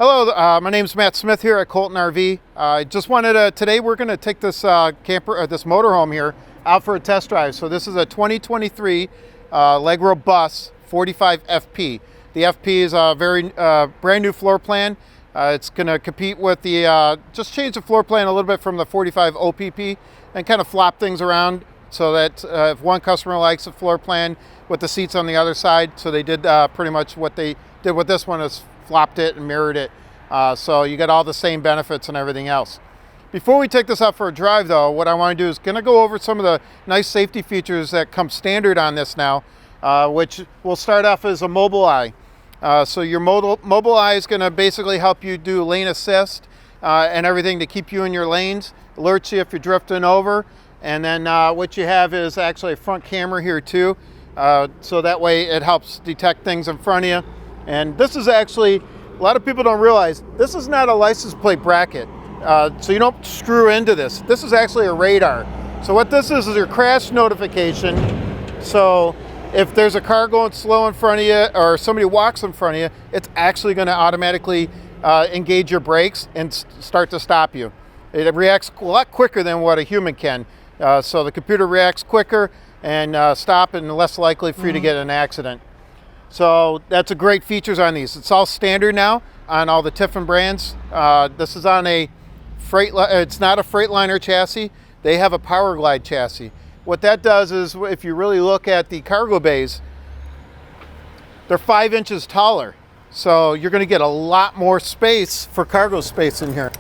Hello, my name's Matt Smith here at Colton RV. I just wanted to, today we're going to take this this motorhome here out for a test drive. So this is a 2023 Allegro bus 45 FP. The FP is a very brand new floor plan. It's going to compete with the, just change the floor plan a little bit from the 45 OPP and kind of flop things around so that if one customer likes a floor plan with the seats on the other side, so they did pretty much what they did with this one is flopped it and mirrored it. So you get all the same benefits and everything else. Before we take this out for a drive though, what I want to do is going to go over some of the nice safety features that come standard on this now, which will start off as a mobile eye. So your mobile eye is going to basically help you do lane assist and everything to keep you in your lanes, alerts you if you're drifting over. And then what you have is actually a front camera here too. So that way it helps detect things in front of you. And this is actually, a lot of people don't realize, this is not a license plate bracket. So you don't screw into this. This is actually a radar. So what this is your crash notification. So if there's a car going slow in front of you or somebody walks in front of you, it's actually going to automatically engage your brakes and start to stop you. It reacts a lot quicker than what a human can. So the computer reacts quicker and stop and less likely for you to get in an accident. So that's a great features on these. It's all standard now on all the Tiffin brands. This is on a it's not a Freightliner chassis. They have a Power Glide chassis. What that does is, if you really look at the cargo bays, they're 5 inches taller. So you're going to get a lot more space for cargo space in here.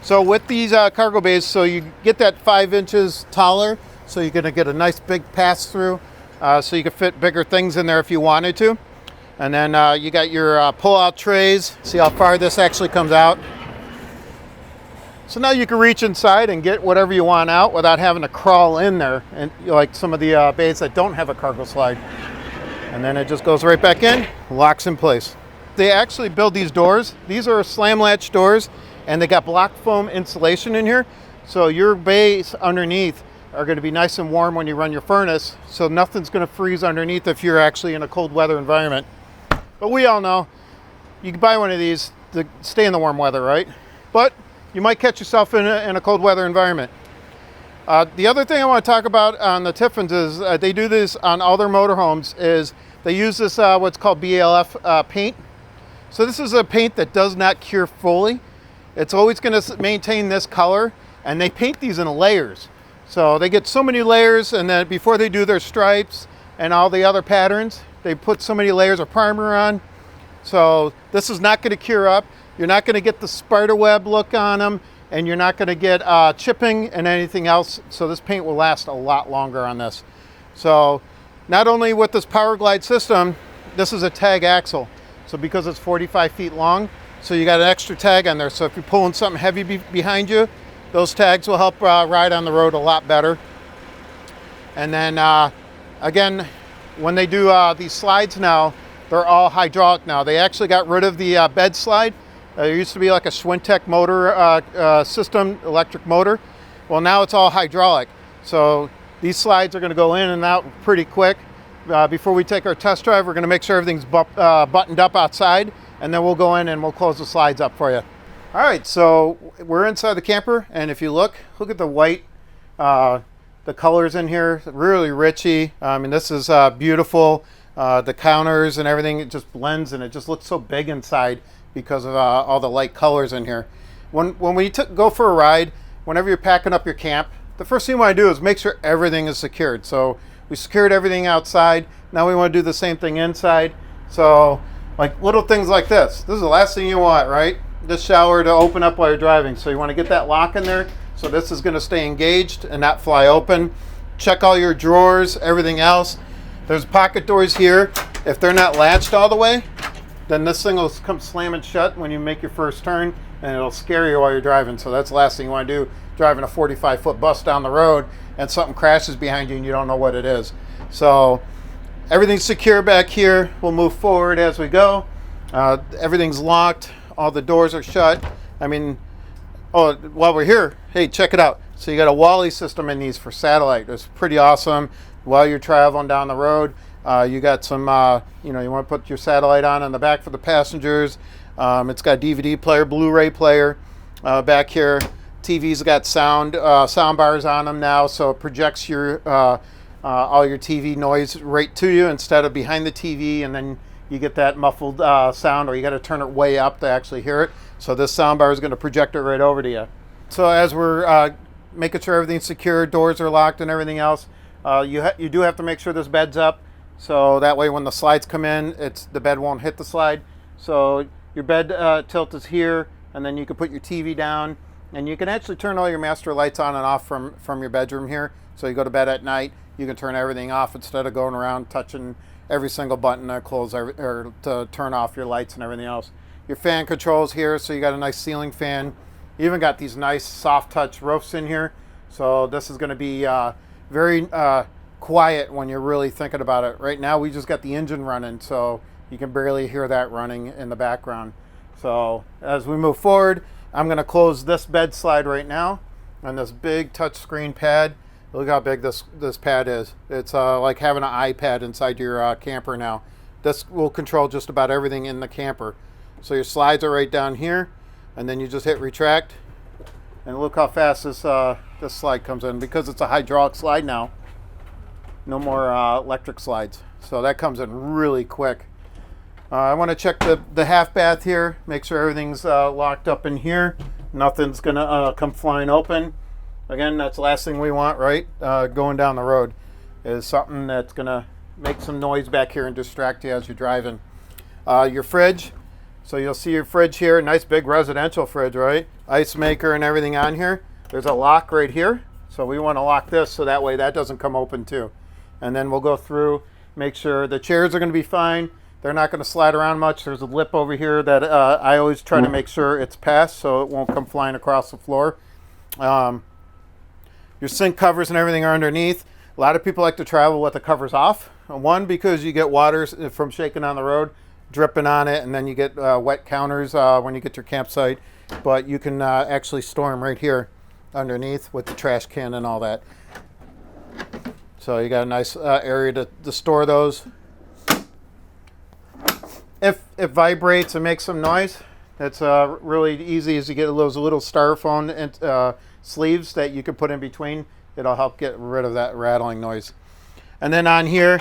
So with these cargo bays, so you get that 5 inches taller, so you're going to get a nice big pass through. So you can fit bigger things in there if you wanted to. And then you got your pull-out trays. See how far this actually comes out. So now you can reach inside and get whatever you want out without having to crawl in there, and like some of the bays that don't have a cargo slide. And then it just goes right back in, locks in place. They actually build these doors. These are slam latch doors, and they got block foam insulation in here. So your bays underneath are going to be nice and warm when you run your furnace, so nothing's going to freeze underneath if you're actually in a cold weather environment. But we all know you can buy one of these to stay in the warm weather, right? But you might catch yourself in a cold weather environment. The other thing I want to talk about on the Tiffins is they do this on all their motorhomes, is they use this what's called BALF paint. So this is a paint that does not cure fully. It's always going to maintain this color, and they paint these in layers. So they get so many layers, and then before they do their stripes and all the other patterns, they put so many layers of primer on. So this is not going to cure up. You're not going to get the spider web look on them, and you're not going to get chipping and anything else. So this paint will last a lot longer on this. So not only with this Power Glide system, this is a tag axle. So because it's 45 feet long, so you got an extra tag on there. So if you're pulling something heavy behind you, those tags will help ride on the road a lot better. And then again, when they do these slides now, they're all hydraulic now. They actually got rid of the bed slide. There used to be like a Schwintek motor system, electric motor. Well, now it's all hydraulic. So these slides are going to go in and out pretty quick. Before we take our test drive, we're going to make sure everything's buttoned up outside, and then we'll go in and we'll close the slides up for you. All right, so we're inside the camper, and if you look at the white, the colors in here, really richy. I mean, this is beautiful. The counters and everything, it just blends, and it just looks so big inside because of all the light colors in here. When we go for a ride, whenever you're packing up your camp, the first thing you want to do is make sure everything is secured. So we secured everything outside. Now we want to do the same thing inside. So like little things like this is the last thing you want, right? This shower to open up while you're driving. So you want to get that lock in there. So this is going to stay engaged and not fly open. Check all your drawers, everything else. There's pocket doors here. If they're not latched all the way, then this thing will come slamming shut when you make your first turn, and it'll scare you while you're driving. So that's the last thing you want to do, driving a 45-foot bus down the road and something crashes behind you and you don't know what it is. So everything's secure back here. We'll move forward as we go. Everything's locked. All the doors are shut. I mean, oh, while we're here, hey, check it out. So you got a Wally system in these for satellite. It's pretty awesome while you're traveling down the road. You got some, you know, you want to put your satellite on the back for the passengers. It's got DVD player, Blu-ray player back here. TV's got sound bars on them now, so it projects your all your TV noise right to you instead of behind the TV, and then you get that muffled sound, or you got to turn it way up to actually hear it. So this sound bar is going to project it right over to you. So as we're making sure everything's secure, doors are locked and everything else, you do have to make sure this bed's up, so that way when the slides come in, the bed won't hit the slide. So your bed tilt is here, and then you can put your TV down, and you can actually turn all your master lights on and off from your bedroom here. So you go to bed at night, you can turn everything off instead of going around touching every single button to close or to turn off your lights and everything else. Your fan controls here, so you got a nice ceiling fan. You even got these nice soft touch roofs in here. So this is going to be very quiet when you're really thinking about it. Right now we just got the engine running, so you can barely hear that running in the background. So as we move forward, I'm going to close this bed slide right now on this big touchscreen pad. Look how big this pad is. It's like having an iPad inside your camper now. This will control just about everything in the camper. So your slides are right down here, and then you just hit retract, and look how fast this slide comes in, because it's a hydraulic slide now. No more electric slides. So that comes in really quick. I want to check the half bath here, make sure everything's locked up in here. Nothing's gonna come flying open. Again, that's the last thing we want, right? Going down the road is something that's gonna make some noise back here and distract you as you're driving. Your fridge. So you'll see your fridge here, nice big residential fridge, right? Ice maker and everything on here. There's a lock right here. So we want to lock this so that way that doesn't come open too. And then we'll go through, make sure the chairs are going to be fine. They're not going to slide around much. There's a lip over here that I always try to make sure it's passed so it won't come flying across the floor. Your sink covers and everything are underneath. A lot of people like to travel with the covers off. One, because you get water from shaking on the road, dripping on it, and then you get wet counters when you get to your campsite. But you can actually store them right here underneath with the trash can and all that. So you got a nice area to store those. If it vibrates and makes some noise, it's really easy as you get those little styrofoam sleeves that you can put in between. It'll help get rid of that rattling noise. And then on here,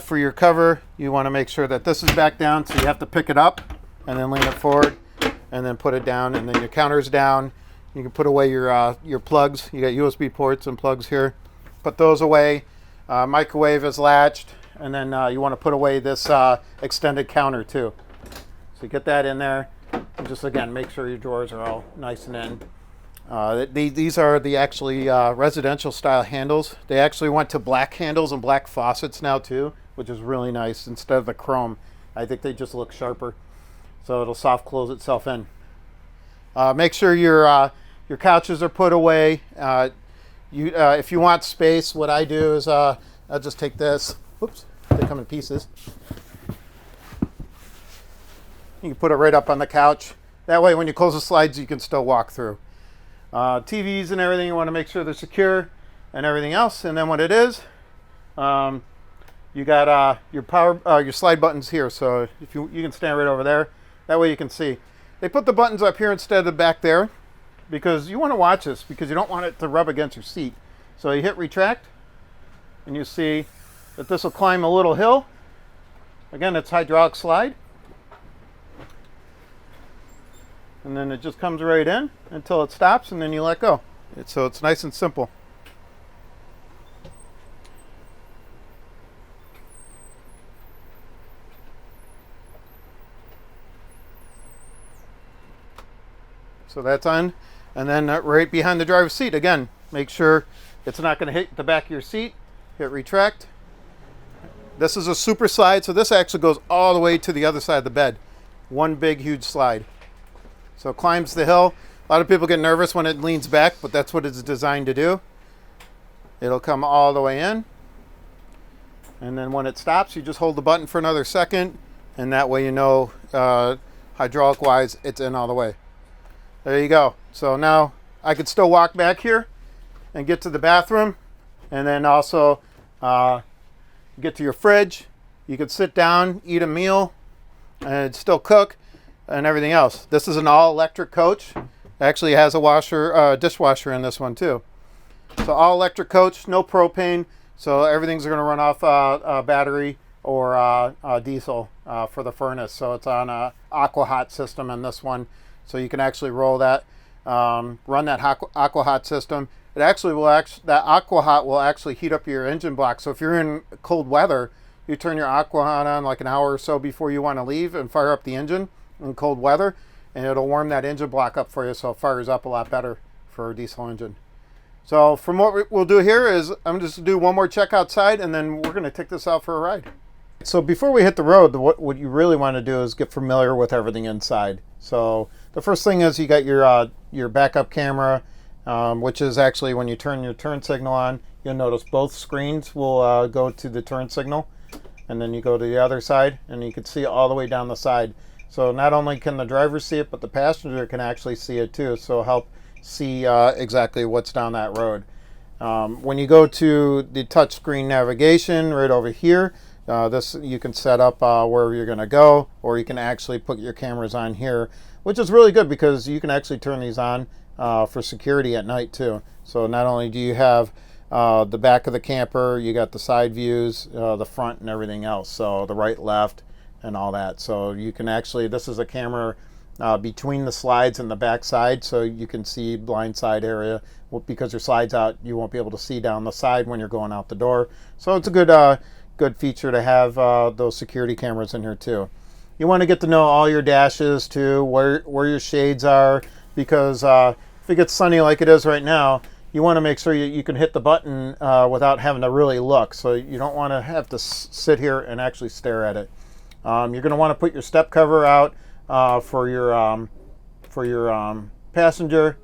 for your cover, you want to make sure that this is back down, so you have to pick it up and then lean it forward and then put it down, and then your counter's down. You can put away your plugs. You got USB ports and plugs here. Put those away. Microwave is latched, and then you want to put away this extended counter too. So you get that in there, and just again make sure your drawers are all nice and in. These are the actually residential style handles. They actually went to black handles and black faucets now too, which is really nice instead of the chrome. I think they just look sharper, so it'll soft close itself in. Make sure your couches are put away. If you want space, what I do is I'll just take this. Oops, they come in pieces. You can put it right up on the couch. That way when you close the slides, you can still walk through. TVs and everything, you want to make sure they're secure and everything else. And then what it is, you got your slide buttons here. So if you can stand right over there. That way you can see. They put the buttons up here instead of back there because you want to watch this, because you don't want it to rub against your seat. So you hit retract and you see that this will climb a little hill. Again, it's hydraulic slide. And then it just comes right in until it stops, and then you let go. So it's nice and simple. So that's on. And then right behind the driver's seat, again, make sure it's not going to hit the back of your seat. Hit retract. This is a super slide, so this actually goes all the way to the other side of the bed. One big, huge slide. So it climbs the hill. A lot of people get nervous when it leans back, but that's what it's designed to do. It'll come all the way in. And then when it stops, you just hold the button for another second, and that way you know hydraulic-wise it's in all the way. There you go. So now I could still walk back here and get to the bathroom, and then also get to your fridge, You could sit down, eat a meal, and it'd still cook and everything else. This is an all electric coach. It actually has a dishwasher in this one too. So all electric coach, no propane. So everything's going to run off battery or diesel for the furnace. So it's on a aqua hot system in this one. So you can actually roll that, run that aqua hot system. It actually will that aqua hot will actually heat up your engine block. So if you're in cold weather, you turn your aqua hot on like an hour or so before you want to leave and fire up the engine in cold weather, and it'll warm that engine block up for you, so it fires up a lot better for a diesel engine. So from what we'll do here is I'm just going to do one more check outside, and then we're going to take this out for a ride. So before we hit the road, what you really want to do is get familiar with everything inside. So the first thing is you got your backup camera, which is actually when you turn your turn signal on, you'll notice both screens will go to the turn signal, and then you go to the other side and you can see all the way down the side. So not only can the driver see it, but the passenger can actually see it too. So help see exactly what's down that road. When you go to the touchscreen navigation right over here, this you can set up wherever you're going to go, or you can actually put your cameras on here, which is really good because you can actually turn these on for security at night too. So not only do you have the back of the camper, you got the side views, the front and everything else. So the right, left, and all that. So you can actually, this is a camera between the slides and the back side, so you can see blind side area. Well, because your slide's out, you won't be able to see down the side when you're going out the door. So it's a good feature to have those security cameras in here too. You want to get to know all your dashes too, where your shades are, because if it gets sunny like it is right now, you want to make sure you can hit the button without having to really look. So you don't want to have to sit here and actually stare at it. You're going to want to put your step cover out for your passenger.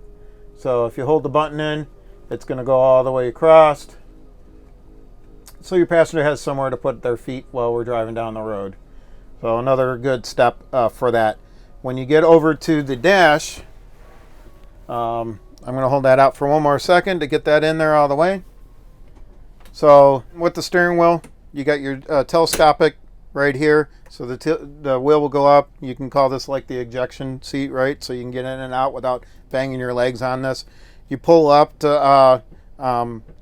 So if you hold the button in, it's going to go all the way across, so your passenger has somewhere to put their feet while we're driving down the road. So another good step for that. When you get over to the dash, I'm going to hold that out for one more second to get that in there all the way. So with the steering wheel, you got your telescopic right here. So the wheel will go up. You can call this like the ejection seat, right? So you can get in and out without banging your legs on this. You pull up to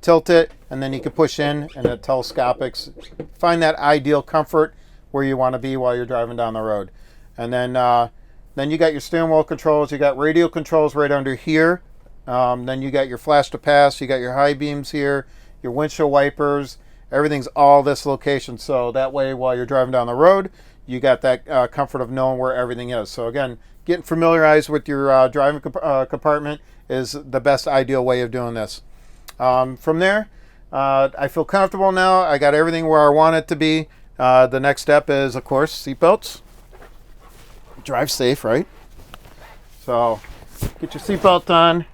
tilt it, and then you can push in, and it telescopics. Find that ideal comfort where you want to be while you're driving down the road. And then you got your steering wheel controls. You got radio controls right under here. Then you got your flash to pass. You got your high beams here, your windshield wipers. Everything's all this location, so that way while you're driving down the road, you got that comfort of knowing where everything is. So again, getting familiarized with your driving compartment is the best ideal way of doing this. From there, I feel comfortable now. I got everything where I want it to be. The next step is, of course, seatbelts. Drive safe, right? So get your seatbelt on.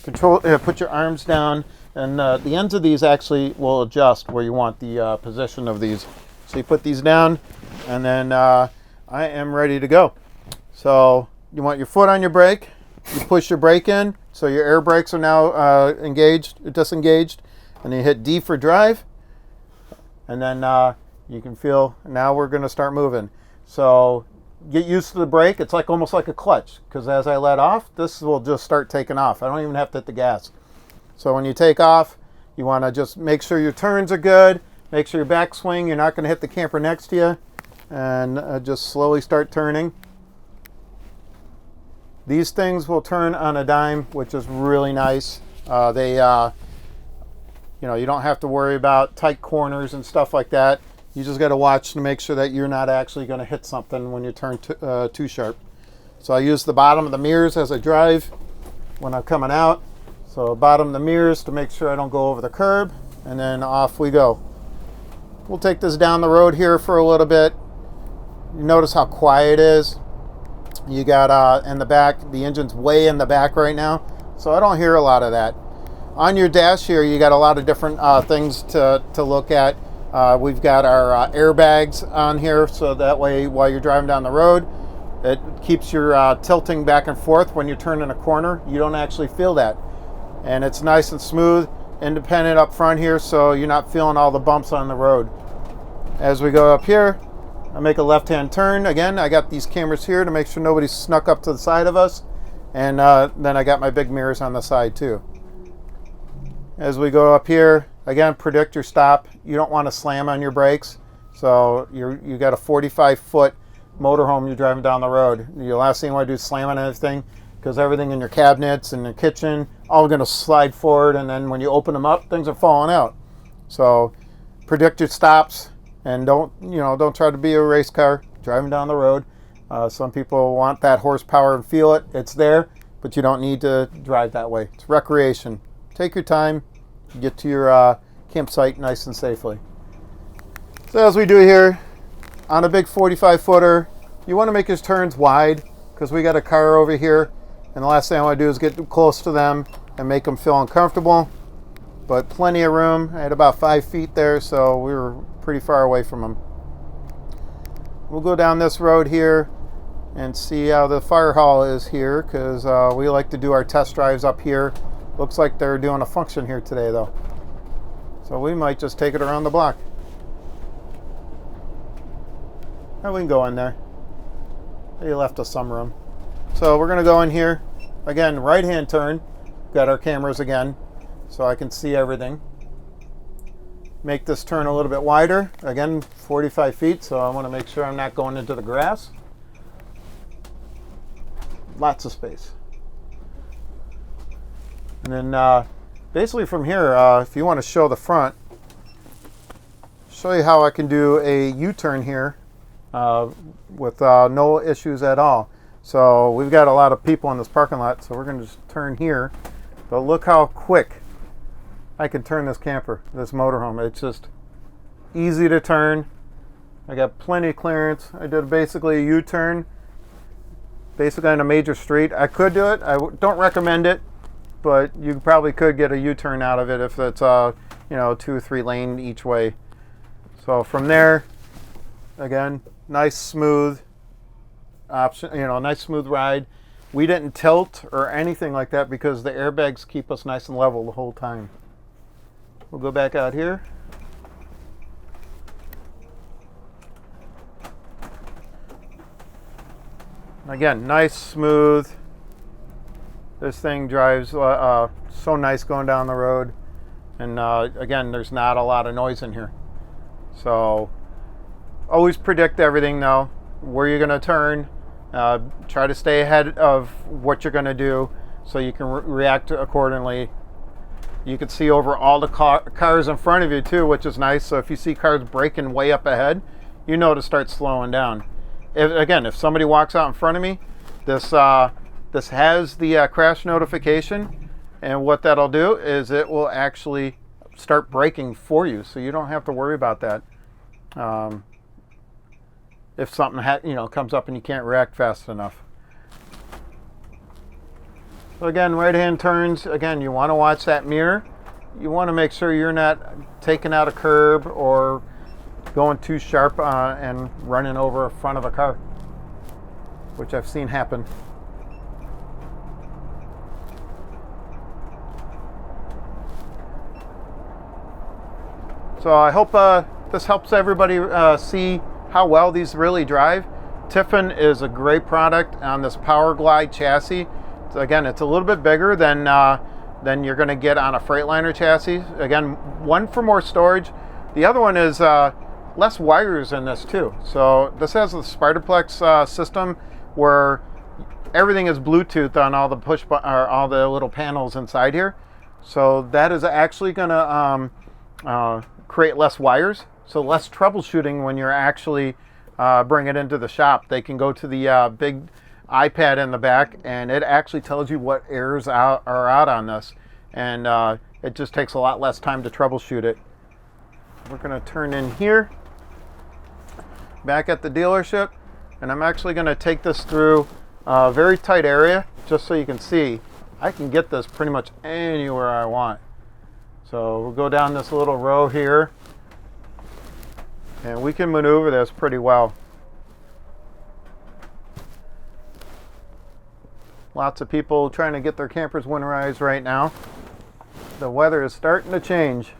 Put your arms down. And the ends of these actually will adjust where you want the position of these. So you put these down, and then I am ready to go. So you want your foot on your brake. You push your brake in, so your air brakes are now disengaged. And then you hit D for drive. And then you can feel, now we're going to start moving. So get used to the brake. It's like almost like a clutch, because as I let off, this will just start taking off. I don't even have to hit the gas. So when you take off, you want to just make sure your turns are good, make sure your backswing, you're not going to hit the camper next to you, and just slowly start turning. These things will turn on a dime, which is really nice. You don't have to worry about tight corners and stuff like that. You just got to watch to make sure that you're not actually going to hit something when you turn too sharp. So I use the bottom of the mirrors as I drive when I'm coming out. So bottom of the mirrors to make sure I don't go over the curb, and then off we go. We'll take this down the road here for a little bit. You notice how quiet it is. You got in the back, the engine's way in the back right now, so I don't hear a lot of that. On your dash here, you got a lot of different things to look at. We've got our airbags on here, so that way while you're driving down the road, it keeps your tilting back and forth when you turn in a corner. You don't actually feel that. And it's nice and smooth, independent up front here, so you're not feeling all the bumps on the road. As we go up here, I make a left-hand turn. Again, I got these cameras here to make sure nobody's snuck up to the side of us. And then I got my big mirrors on the side too. As we go up here, again, predict your stop. You don't want to slam on your brakes. So you got a 45-foot motorhome you're driving down the road. The last thing you want to do is slam on anything, because everything in your cabinets and your kitchen all going to slide forward, and then when you open them up, things are falling out. So predict your stops, and don't try to be a race car driving down the road. Some people want that horsepower and feel it. It's there, but you don't need to drive that way. It's recreation. Take your time, get to your campsite nice and safely. So as we do here, on a big 45-footer, you want to make your turns wide, because we got a car over here, and the last thing I want to do is get close to them and make them feel uncomfortable. But plenty of room. I had about 5 feet there, so we were pretty far away from them. We'll go down this road here and see how the fire hall is here, because we like to do our test drives up here. Looks like they're doing a function here today though, so we might just take it around the block. And we can go in there. They left us some room. So we're going to go in here. Again, right-hand turn. Got our cameras again, so I can see everything. Make this turn a little bit wider. Again, 45 feet, so I want to make sure I'm not going into the grass. Lots of space. And then basically from here, if you want to show the front, show you how I can do a U-turn here with no issues at all. So we've got a lot of people in this parking lot, so we're going to just turn here. But look how quick I can turn this camper, this motorhome. It's just easy to turn. I got plenty of clearance. I did basically a U-turn, basically on a major street. I could do it. I don't recommend it, but you probably could get a U-turn out of it if it's 2 or 3 lane each way. So from there, again, nice smooth option, nice smooth ride. We didn't tilt or anything like that because the airbags keep us nice and level the whole time. We'll go back out here. Again, nice smooth. This thing drives so nice going down the road. And again, there's not a lot of noise in here. So always predict everything though, where you're going to turn. Try to stay ahead of what you're going to do so you can react accordingly. You can see over all the cars in front of you too, which is nice. So if you see cars braking way up ahead, you know to start slowing down. If somebody walks out in front of me, this has the crash notification, and what that'll do is it will actually start braking for you, so you don't have to worry about that. If something comes up and you can't react fast enough. So again, right-hand turns. Again, you want to watch that mirror. You want to make sure you're not taking out a curb or going too sharp and running over the front of a car, which I've seen happen. So I hope this helps everybody see how well these really drive. Tiffin is a great product on this Power Glide chassis. So again, it's a little bit bigger than you're going to get on a Freightliner chassis. Again, one for more storage. The other one is less wires in this too. So this has the Spyderplex system where everything is Bluetooth on all the all the little panels inside here. So that is actually going to create less wires, so less troubleshooting when you're actually bring it into the shop. They can go to the big iPad in the back, and it actually tells you what errors are out on this, and it just takes a lot less time to troubleshoot it. We're going to turn in here, back at the dealership, and I'm actually going to take this through a very tight area, just so you can see I can get this pretty much anywhere I want. So we'll go down this little row here, and we can maneuver this pretty well. Lots of people trying to get their campers winterized right now. The weather is starting to change.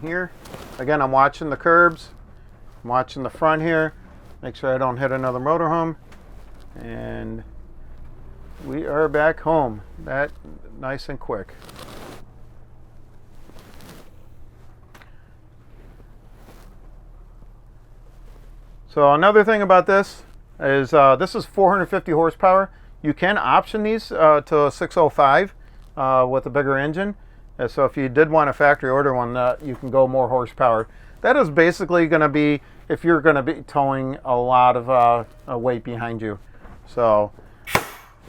here. Again, I'm watching the curbs. I'm watching the front here. Make sure I don't hit another motorhome. And we are back home. That nice and quick. So another thing about this is 450 horsepower. You can option these to 605 with a bigger engine. And so if you did want a factory order one, you can go more horsepower. That is basically going to be if you're going to be towing a lot of weight behind you. So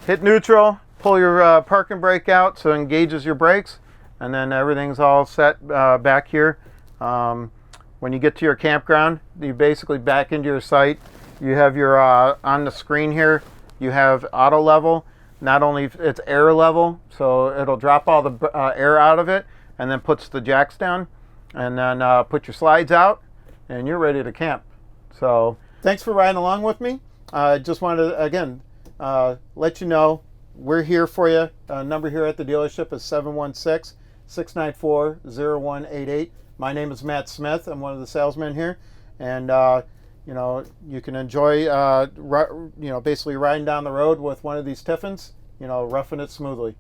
hit neutral, pull your parking brake out so it engages your brakes, and then everything's all set back here. When you get to your campground, you basically back into your site. You have your, on the screen here, you have auto level. Not only it's air level, so it'll drop all the air out of it and then puts the jacks down, and then put your slides out, and you're ready to camp. So thanks for riding along with me. I just wanted to, again, let you know we're here for you. Number here at the dealership is 716-694-0188. My name is Matt Smith. I'm one of the salesmen here, and you know, you can enjoy basically riding down the road with one of these Tiffins, you know, roughing it smoothly.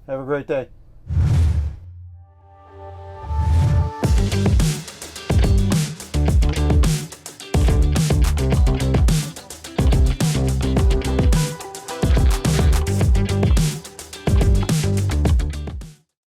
Have a great day.